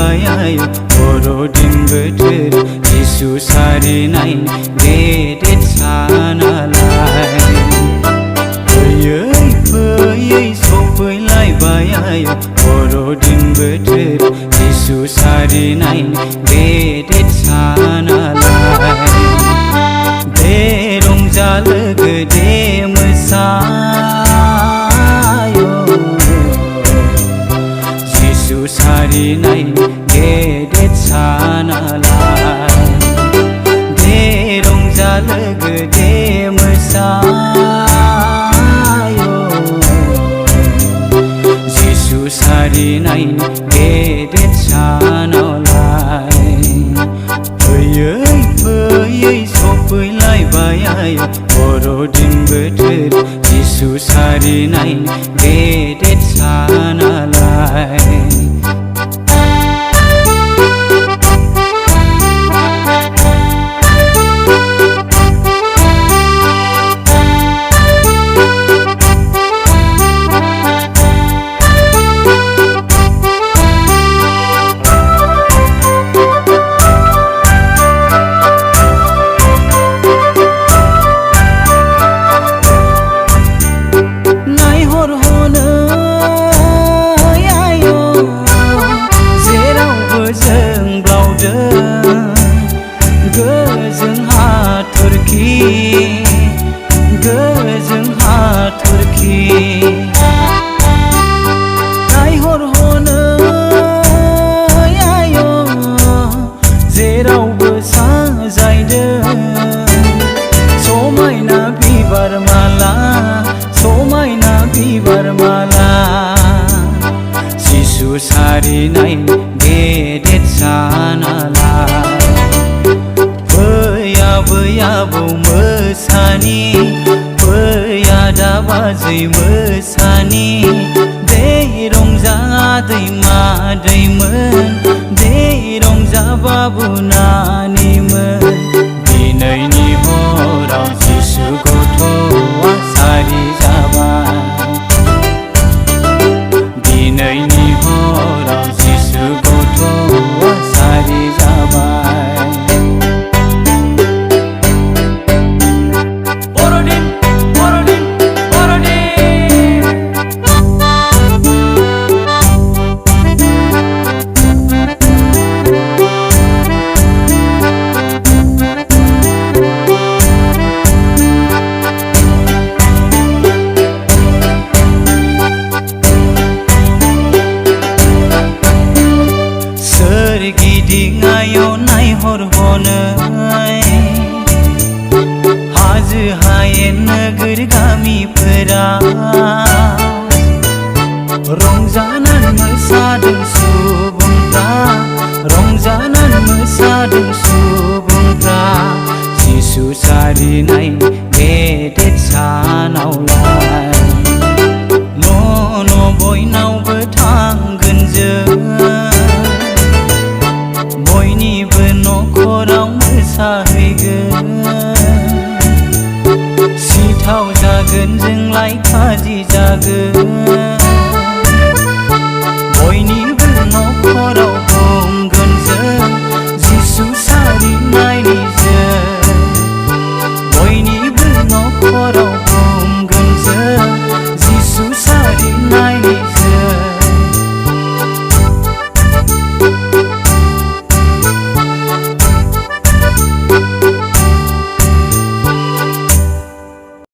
फैलायबाय बर'दिन बोथोर जिसु सारिनाय गेदेर सानालाय फैयै फैयै सफैलायबाय बर'दिन बोथोर जिसु सारिनाय गेदेर सानालाय दे रंजा लोगो दे मोसायो जिसु सारिनाय गेदेर सानालाय दे रंजा लोगो दे मोसायो जिसु सारिनाय गेदेर सानालाय फैयै फैयै सफैलायबाय बर'दिन बोथोर जिसु सारिनाय गेदेर सानालाय गोजों हाथरखि नायहर हनै आय' जेरावबो साजायदों समायना बिबार माला समायना बिबार माला जिसु सारिनाय गेदेर सानालाय आबै आबौ मोसानि फै आदा बाजै मोसानि दे रंजा आदै मादैमोन दे रंजा बाबु नानिमोन दिनैनि हराव जिसु गथ'आ सारि जाबाय दिनैनि हराव जिसु गथ'आ सारि जाबाय गिदिङायाव नायहर हनै हाजो हायेन नोगोर गामिफोरा रंजानानै मोसादों सुबुंफ्रा रंजानानै मोसादों सुबुंफ्रा जिसु सारिनाय गेदेर सानावलाय न' बयनावबो थांगोन जों बयनिबो न'खराव मोसाहैगोन सिथाव जागोन जोंलाय खाजि जागोन